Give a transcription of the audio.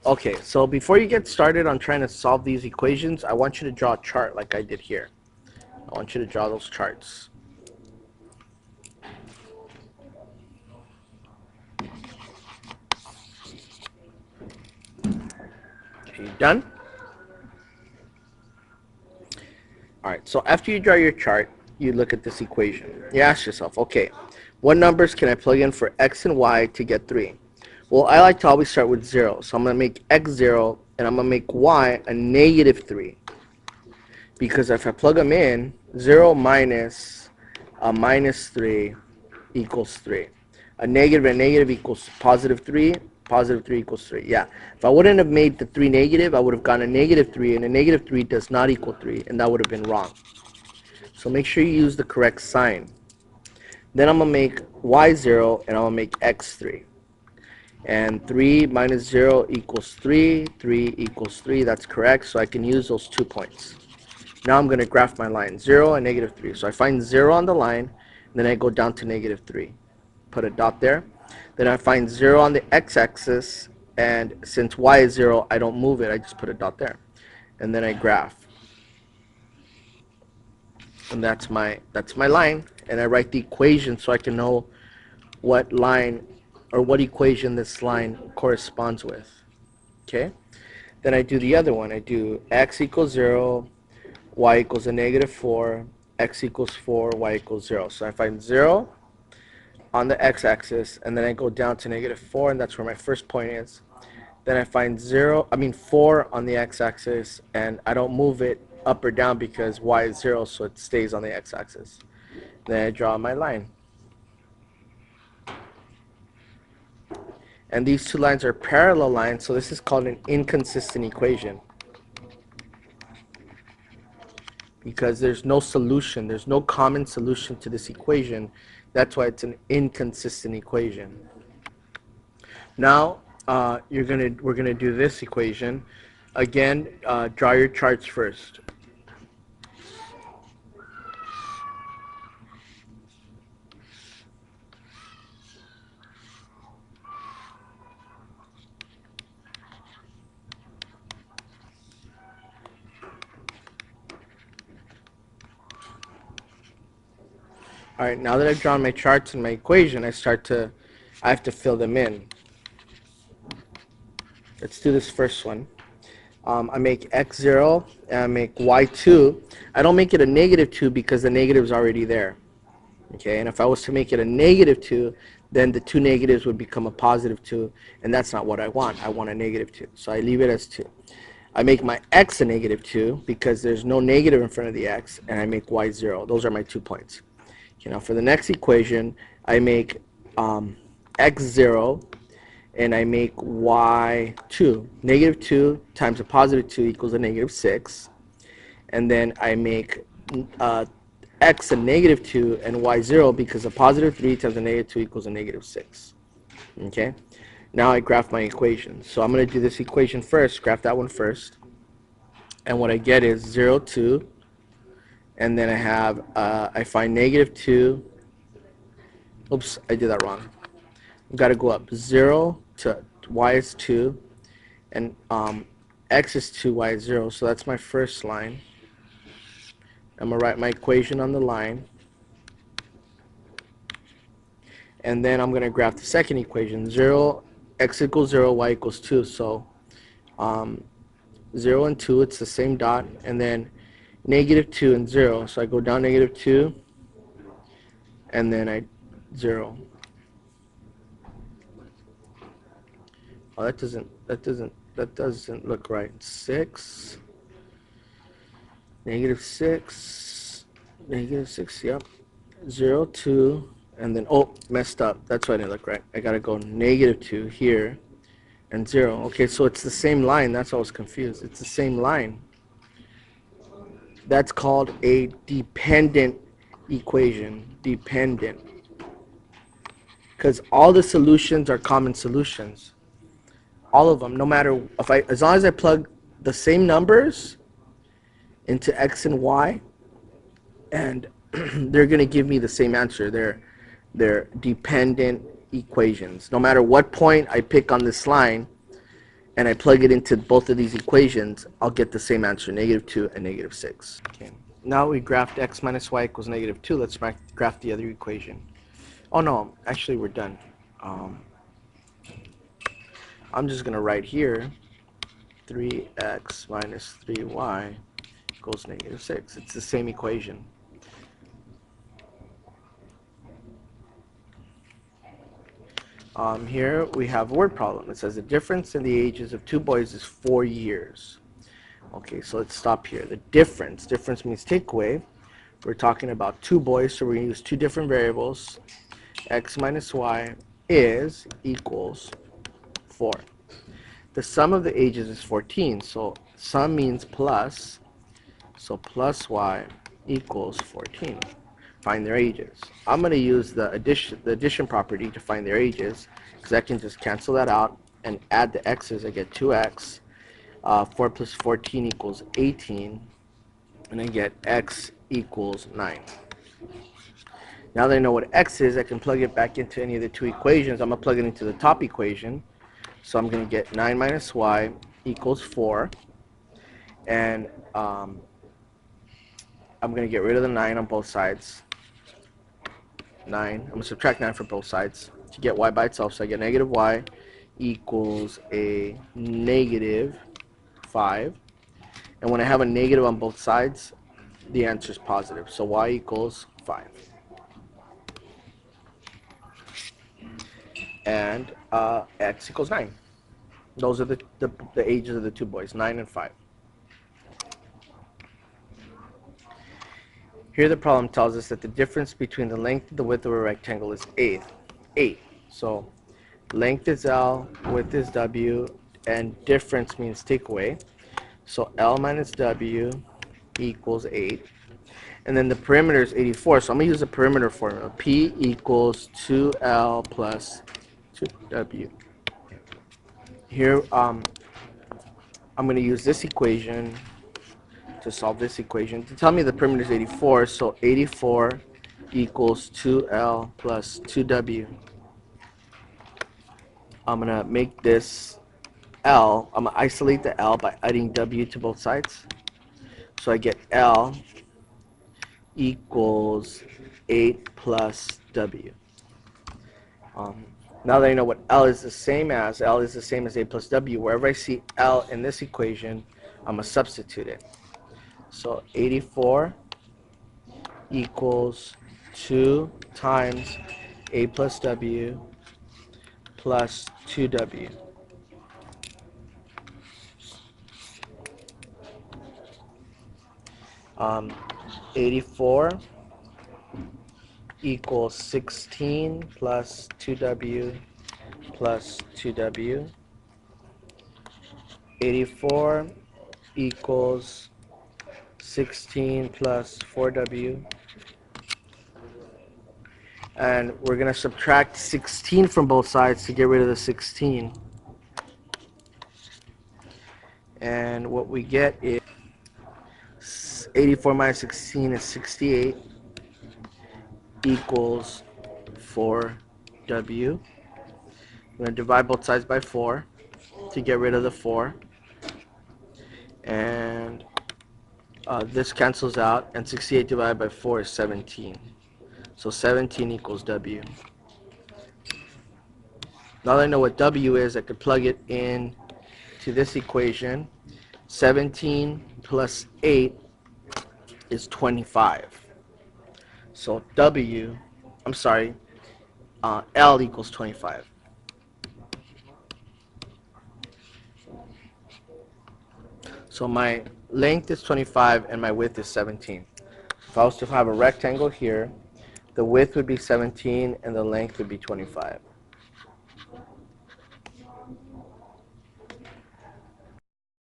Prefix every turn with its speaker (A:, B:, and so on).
A: Okay, so before you get started on trying to solve these equations, I want you to draw a chart like I did here. I want you to draw those charts. Okay, you done? Alright, so after you draw your chart, you look at this equation. You ask yourself, okay, what numbers can I plug in for x and y to get 3? Well, I like to always start with 0. So I'm going to make x 0, and I'm going to make y a negative 3. Because if I plug them in, 0 minus a minus 3 equals 3. A negative equals positive 3. Positive 3 equals 3. Yeah. If I wouldn't have made the 3 negative, I would have gotten a negative 3, and a negative 3 does not equal 3, and that would have been wrong. So make sure you use the correct sign. Then I'm going to make y 0, and I'm going to make x 3. And 3 minus 0 equals 3. 3 equals 3. That's correct. So I can use those 2 points. Now I'm going to graph my line, 0 and negative 3. So I find 0 on the line, and then I go down to negative 3. Put a dot there. Then I find 0 on the x-axis, and since y is 0, I don't move it. I just put a dot there. And then I graph. And that's my line. And I write the equation so I can know what line or what equation this line corresponds with. Okay? Then I do the other one. I do x equals 0, y equals a negative 4, x equals 4, y equals 0. So I find 0 on the x-axis, and then I go down to negative 4, and that's where my first point is. Then I find 4 on the x-axis, and I don't move it up or down because y is 0, so it stays on the x-axis. Then I draw my line. And these two lines are parallel lines, so this is called an inconsistent equation. Because there's no solution, there's no common solution to this equation. That's why it's an inconsistent equation. Now, we're gonna do this equation. Again, draw your charts first. Alright, now that I've drawn my charts and my equation, I have to fill them in. Let's do this first one. I make x 0, and I make y 2. I don't make it a negative 2 because the negative is already there. Okay, and if I was to make it a negative 2, then the two negatives would become a positive 2, and that's not what I want. I want a negative 2, so I leave it as 2. I make my x a negative 2 because there's no negative in front of the x, and I make y 0. Those are my 2 points. Okay, now for the next equation, I make x 0, and I make y 2. Negative 2 times a positive 2 equals a negative 6. And then I make x a negative 2 and y 0 because a positive 3 times a negative 2 equals a negative 6. Okay? Now I graph my equation. So I'm going to do this equation first, graph that one first. And what I get is 0, 2. And then I find negative 2. Oops, I did that wrong. I've got to go up 0 to y is 2. And x is 2, y is 0. So that's my first line. I'm going to write my equation on the line. And then I'm going to graph the second equation. 0, x equals 0, y equals 2. So 0 and 2, it's the same dot. And then negative 2 and 0. So I go down negative 2. And then I 0. Oh, that doesn't look right. 6. Negative 6, negative 6, yep. 0, 2, and then, oh, messed up. That's why it didn't look right. I got to go negative 2 here and 0. Okay, so it's the same line. That's why I was confused. It's the same line. That's called a dependent equation. Dependent. Because all the solutions are common solutions. All of them, no matter, as long as I plug the same numbers into x and y, and they're going to give me the same answer. They're dependent equations. No matter what point I pick on this line, and I plug it into both of these equations, I'll get the same answer, -2 and -6. Okay. Now we graphed x minus y equals -2. Let's graph the other equation. Oh no, actually we're done. I'm just going to write here 3x minus 3y equals -6. It's the same equation. Here we have a word problem. It says the difference in the ages of two boys is 4 years. Okay, so let's stop here. The difference means take away. We're talking about two boys, so we're going to use two different variables. X minus y is equals 4. The sum of the ages is 14, so sum means plus, so plus y equals 14. Find their ages. I'm going to use the addition property to find their ages, because I can just cancel that out and add the x's. I get 2x. 4 plus 14 equals 18, and I get x equals 9. Now that I know what x is, I can plug it back into any of the two equations. I'm going to plug it into the top equation. So I'm going to get 9 minus y equals 4. And I'm going to get rid of the 9 on both sides. 9. I'm going to subtract 9 from both sides to get y by itself. So I get negative y equals a negative 5. And when I have a negative on both sides, the answer is positive. So y equals 5. And x equals 9. Those are the ages of the two boys, 9 and 5. Here the problem tells us that the difference between the length and the width of a rectangle is 8. So length is L, width is W, and difference means take away. So L minus W equals 8. And then the perimeter is 84. So I'm going to use the perimeter formula. P equals 2L plus 2W. Here I'm going to use this equation to solve this equation. To tell me the perimeter is 84, so 84 equals 2L plus 2W. I'm going to make this L. I'm going to isolate the L by adding W to both sides. So I get L equals 8 plus W. Now that I know what L is the same as 8 plus W. Wherever I see L in this equation, I'm going to substitute it. So 84 equals 2 times 8 plus W plus 2W. Um, 84 equals 16 plus 2W plus 2W. 84 equals 16 plus 4W. And we're going to subtract 16 from both sides to get rid of the 16. And what we get is 84 minus 16 is 68 equals 4W. I'm going to divide both sides by 4 to get rid of the 4. And this cancels out, and 68 divided by 4 is 17. So 17 equals W. Now that I know what W is, I could plug it in to this equation. 17 plus 8 is 25. So L equals 25. So my length is 25 and my width is 17. If I was to have a rectangle here, the width would be 17 and the length would be 25.